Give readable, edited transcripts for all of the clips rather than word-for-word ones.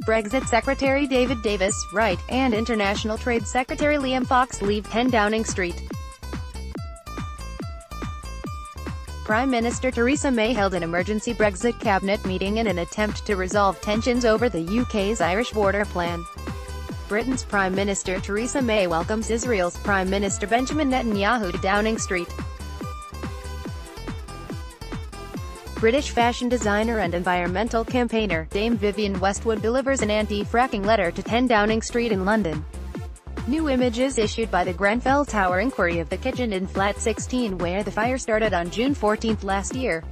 Brexit Secretary David Davis, right, and International Trade Secretary Liam Fox leave 10 Downing Street. Prime Minister Theresa May held an emergency Brexit cabinet meeting in an attempt to resolve tensions over the UK's Irish border plan. Britain's Prime Minister Theresa May welcomes Israel's Prime Minister Benjamin Netanyahu to Downing Street. British fashion designer and environmental campaigner, Dame Vivienne Westwood delivers an anti-fracking letter to 10 Downing Street in London. New images issued by the Grenfell Tower inquiry of the kitchen in Flat 16 where the fire started on June 14 last year.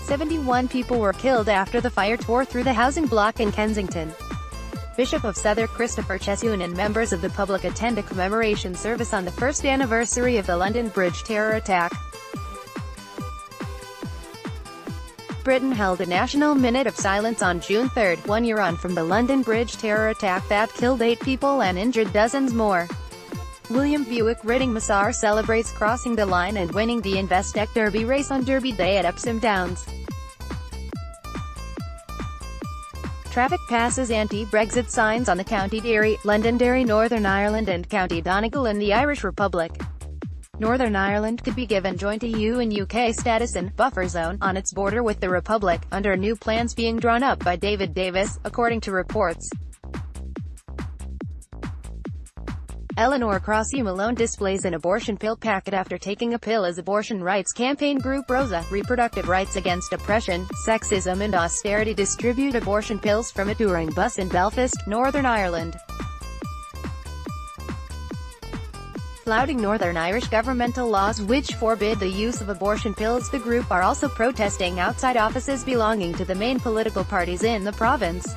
71 people were killed after the fire tore through the housing block in Kensington. Bishop of Southwark Christopher Chesun and members of the public attend a commemoration service on the first anniversary of the London Bridge terror attack. Britain held a national minute of silence on June 3, 1 year on from the London Bridge terror attack that killed 8 people and injured dozens more. William Buick Riding Massar celebrates crossing the line and winning the Investec Derby race on Derby Day at Epsom Downs. Traffic passes anti-Brexit signs on the County Derry, Londonderry, Northern Ireland and County Donegal in the Irish Republic. Northern Ireland could be given joint EU and UK status and buffer zone on its border with the Republic, under new plans being drawn up by David Davis, according to reports. Eleanor Crossy Malone displays an abortion pill packet after taking a pill as abortion rights campaign group Rosa, Reproductive Rights Against Oppression, Sexism and Austerity distribute abortion pills from a touring bus in Belfast, Northern Ireland. Flouting Northern Irish governmental laws which forbid the use of abortion pills, the group are also protesting outside offices belonging to the main political parties in the province.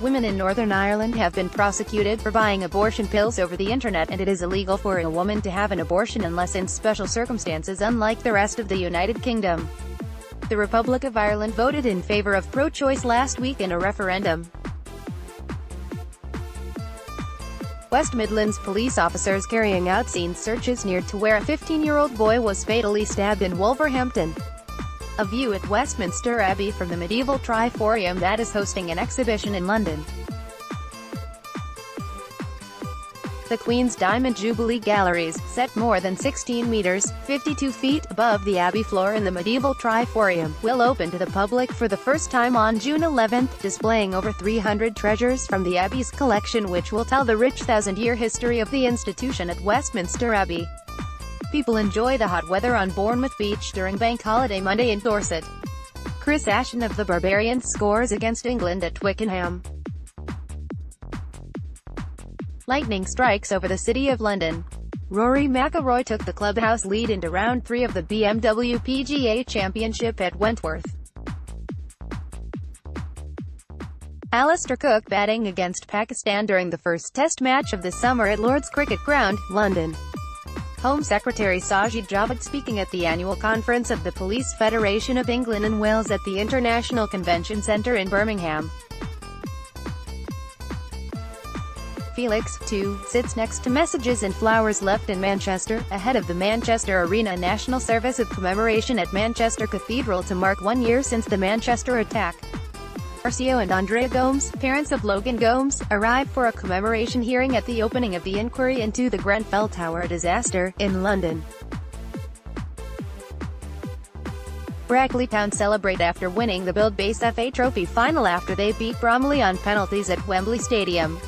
Women in Northern Ireland have been prosecuted for buying abortion pills over the internet, and it is illegal for a woman to have an abortion unless in special circumstances, unlike the rest of the United Kingdom. The Republic of Ireland voted in favour of pro-choice last week in a referendum. West Midlands police officers carrying out scene searches near to where a 15-year-old boy was fatally stabbed in Wolverhampton. A view at Westminster Abbey from the medieval Triforium that is hosting an exhibition in London. The Queen's Diamond Jubilee Galleries, set more than 16 meters, 52 feet, above the Abbey floor in the medieval Triforium, will open to the public for the first time on June 11, displaying over 300 treasures from the Abbey's collection which will tell the rich thousand-year history of the institution at Westminster Abbey. People enjoy the hot weather on Bournemouth Beach during Bank Holiday Monday in Dorset. Chris Ashton of the Barbarians scores against England at Twickenham. Lightning strikes over the City of London. Rory McIlroy took the clubhouse lead into round 3 of the BMW PGA Championship at Wentworth. Alistair Cook batting against Pakistan during the first Test match of the summer at Lord's Cricket Ground, London. Home Secretary Sajid Javid speaking at the annual conference of the Police Federation of England and Wales at the International Convention Centre in Birmingham. Felix, 2, sits next to messages and flowers left in Manchester, ahead of the Manchester Arena National Service of Commemoration at Manchester Cathedral to mark 1 year since the Manchester attack. Marcio and Andrea Gomes, parents of Logan Gomes, arrived for a commemoration hearing at the opening of the inquiry into the Grenfell Tower disaster, in London. Brackley Town celebrate after winning the Build Base FA Trophy final after they beat Bromley on penalties at Wembley Stadium.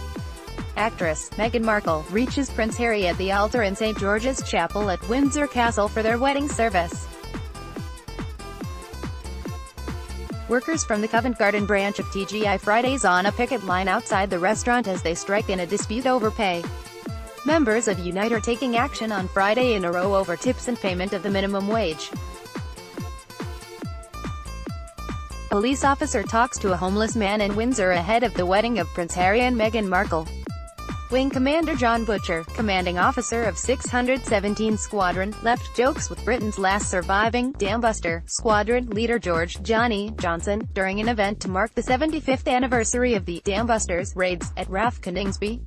Actress Meghan Markle reaches Prince Harry at the altar in St George's Chapel at Windsor Castle for their wedding service. Workers from the Covent Garden branch of TGI Fridays on a picket line outside the restaurant as they strike in a dispute over pay. Members of Unite are taking action on Friday in a row over tips and payment of the minimum wage. Police officer talks to a homeless man in Windsor ahead of the wedding of Prince Harry and Meghan Markle. Wing Commander John Butcher, commanding officer of 617 Squadron, left jokes with Britain's last surviving Dambuster Squadron leader George "Johnny" Johnson, during an event to mark the 75th anniversary of the Dambusters raids at RAF Coningsby.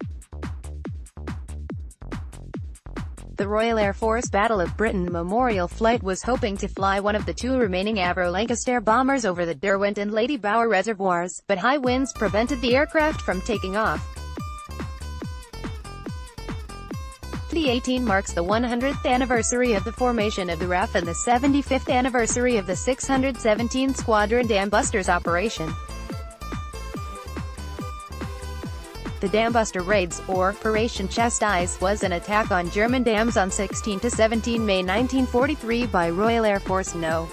The Royal Air Force Battle of Britain Memorial Flight was hoping to fly one of the two remaining Avro Lancaster bombers over the Derwent and Lady Bower reservoirs, but high winds prevented the aircraft from taking off. 2018 marks the 100th anniversary of the formation of the RAF and the 75th anniversary of the 617th Squadron Dam Busters operation. The Dam Buster Raids, or Operation Chastise, was an attack on German dams on 16 to 17 May 1943 by Royal Air Force No.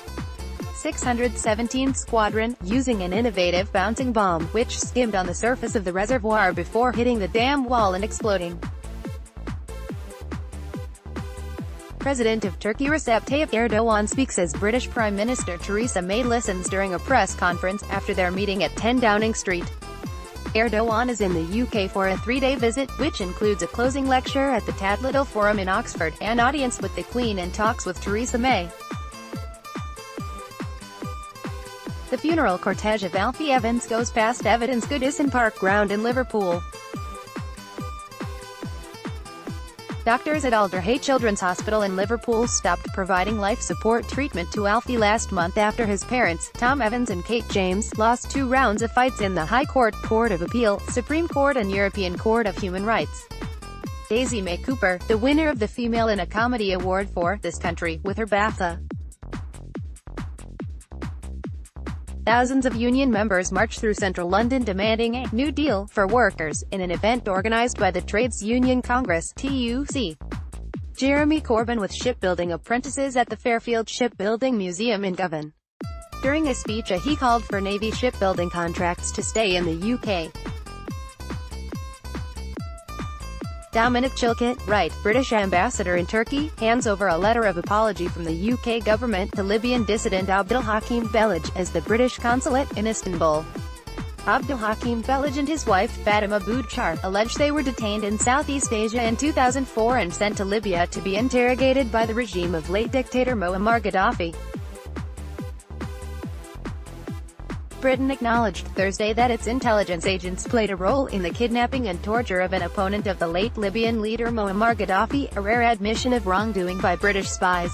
617th Squadron, using an innovative bouncing bomb, which skimmed on the surface of the reservoir before hitting the dam wall and exploding. President of Turkey Recep Tayyip Erdogan speaks as British Prime Minister Theresa May listens during a press conference, after their meeting at 10 Downing Street. Erdogan is in the UK for a three-day visit, which includes a closing lecture at the Tatliddle Forum in Oxford, an audience with the Queen and talks with Theresa May. The funeral cortege of Alfie Evans goes past Evidence Goodison Park Ground in Liverpool. Doctors at Alder Hey Children's Hospital in Liverpool stopped providing life support treatment to Alfie last month after his parents, Tom Evans and Kate James, lost 2 rounds of fights in the High Court, Court of Appeal, Supreme Court and European Court of Human Rights. Daisy May Cooper, the winner of the Female in a Comedy Award for This Country, with her BAFTA. Thousands of union members marched through central London demanding a New Deal for workers, in an event organised by the Trades Union Congress (TUC). Jeremy Corbyn with shipbuilding apprentices at the Fairfield Shipbuilding Museum in Govan. During a speech he called for Navy shipbuilding contracts to stay in the UK. Dominic Chilcott, right, British ambassador in Turkey, hands over a letter of apology from the UK government to Libyan dissident Abdulhakim Belaj, as the British consulate in Istanbul. Abdulhakim Belaj and his wife, Fatima Boudchar, allege they were detained in Southeast Asia in 2004 and sent to Libya to be interrogated by the regime of late dictator Muammar Gaddafi. Britain acknowledged Thursday that its intelligence agents played a role in the kidnapping and torture of an opponent of the late Libyan leader Muammar Gaddafi, a rare admission of wrongdoing by British spies.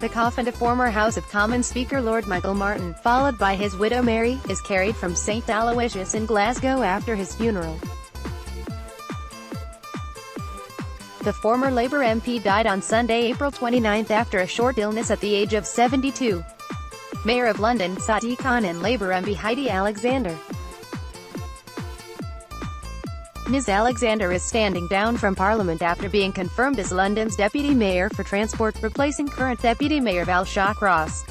The coffin of former House of Commons Speaker Lord Michael Martin, followed by his widow Mary, is carried from St Aloysius in Glasgow after his funeral. The former Labour MP died on Sunday, April 29 after a short illness at the age of 72. Mayor of London Sadiq Khan and Labour MP Heidi Alexander. Ms Alexander is standing down from Parliament after being confirmed as London's Deputy Mayor for Transport, replacing current Deputy Mayor Val Shawcross.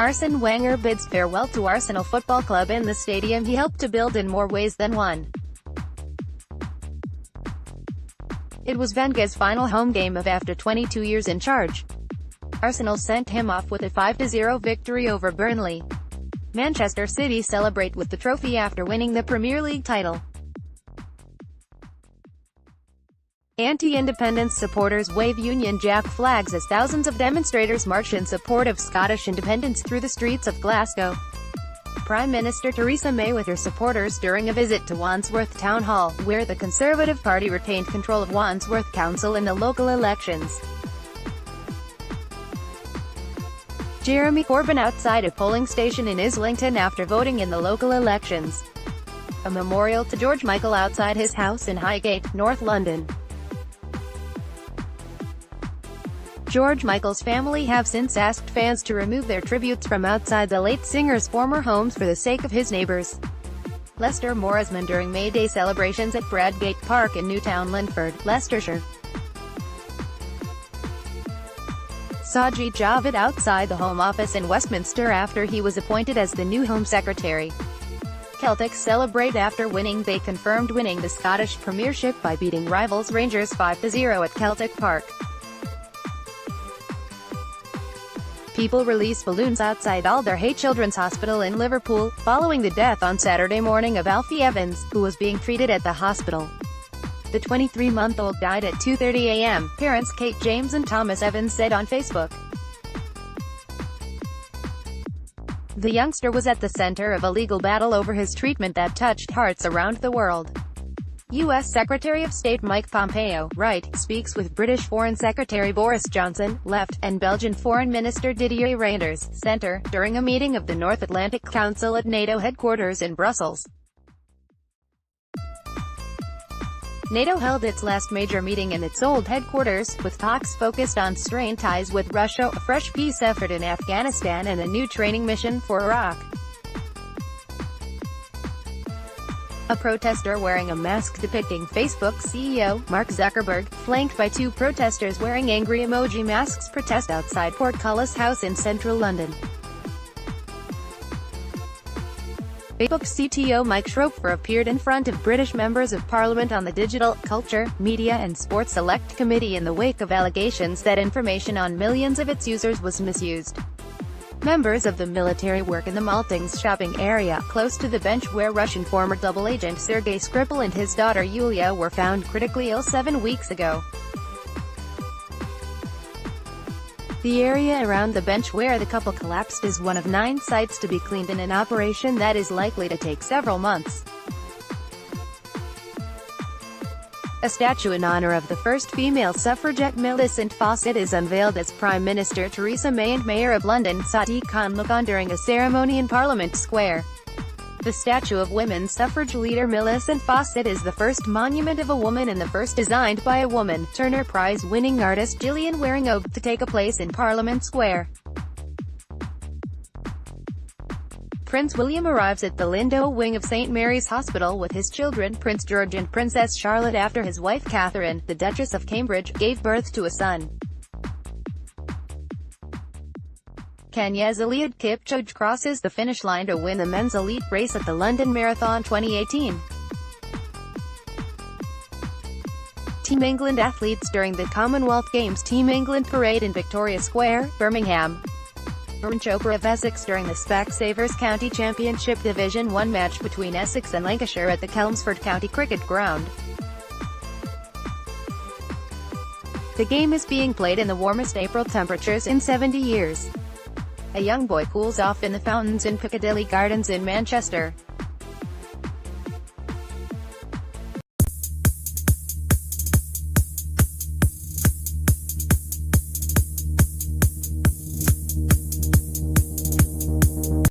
Arsene Wenger bids farewell to Arsenal Football Club in the stadium he helped to build in more ways than one. It was Wenger's final home game of after 22 years in charge. Arsenal sent him off with a 5-0 victory over Burnley. Manchester City celebrate with the trophy after winning the Premier League title. Anti-independence supporters wave Union Jack flags as thousands of demonstrators march in support of Scottish independence through the streets of Glasgow. Prime Minister Theresa May with her supporters during a visit to Wandsworth Town Hall, where the Conservative Party retained control of Wandsworth Council in the local elections. Jeremy Corbyn outside a polling station in Islington after voting in the local elections. A memorial to George Michael outside his house in Highgate, North London. George Michael's family have since asked fans to remove their tributes from outside the late singer's former homes for the sake of his neighbours. Lester Morisman during May Day celebrations at Bradgate Park in Newtown, Linford, Leicestershire. Sajid Javid outside the Home Office in Westminster after he was appointed as the new Home Secretary. Celtic celebrate after winning. They confirmed winning the Scottish Premiership by beating rivals Rangers 5-0 at Celtic Park. People release balloons outside Alder Hey Children's Hospital in Liverpool, following the death on Saturday morning of Alfie Evans, who was being treated at the hospital. The 23-month-old died at 2:30 a.m., parents Kate James and Thomas Evans said on Facebook. The youngster was at the center of a legal battle over his treatment that touched hearts around the world. U.S. Secretary of State Mike Pompeo, right, speaks with British Foreign Secretary Boris Johnson, left, and Belgian Foreign Minister Didier Reynders, centre, during a meeting of the North Atlantic Council at NATO headquarters in Brussels. NATO held its last major meeting in its old headquarters, with talks focused on strained ties with Russia, a fresh peace effort in Afghanistan and a new training mission for Iraq. A protester wearing a mask depicting Facebook CEO, Mark Zuckerberg, flanked by two protesters wearing angry emoji masks, protest outside Portcullis House in central London. Facebook CTO Mike Schroepfer appeared in front of British members of Parliament on the Digital, Culture, Media and Sports Select Committee in the wake of allegations that information on millions of its users was misused. Members of the military work in the Maltings shopping area, close to the bench where Russian former double agent Sergei Skripal and his daughter Yulia were found critically ill 7 weeks ago. The area around the bench where the couple collapsed is one of 9 sites to be cleaned in an operation that is likely to take several months. A statue in honor of the first female suffragette Millicent Fawcett is unveiled as Prime Minister Theresa May and Mayor of London Sadiq Khan look on during a ceremony in Parliament Square. The statue of women's suffrage leader Millicent Fawcett is the first monument of a woman and the first designed by a woman, Turner Prize-winning artist Gillian Wearing-Oak, to take a place in Parliament Square. Prince William arrives at the Lindo wing of St. Mary's Hospital with his children, Prince George and Princess Charlotte, after his wife Catherine, the Duchess of Cambridge, gave birth to a son. Kenya's Eliud Kipchoge crosses the finish line to win the men's elite race at the London Marathon 2018. Team England athletes during the Commonwealth Games Team England parade in Victoria Square, Birmingham. Varun Chopra of Essex during the Specsavers County Championship Division 1 match between Essex and Lancashire at the Chelmsford County Cricket Ground. The game is being played in the warmest April temperatures in 70 years. A young boy cools off in the fountains in Piccadilly Gardens in Manchester.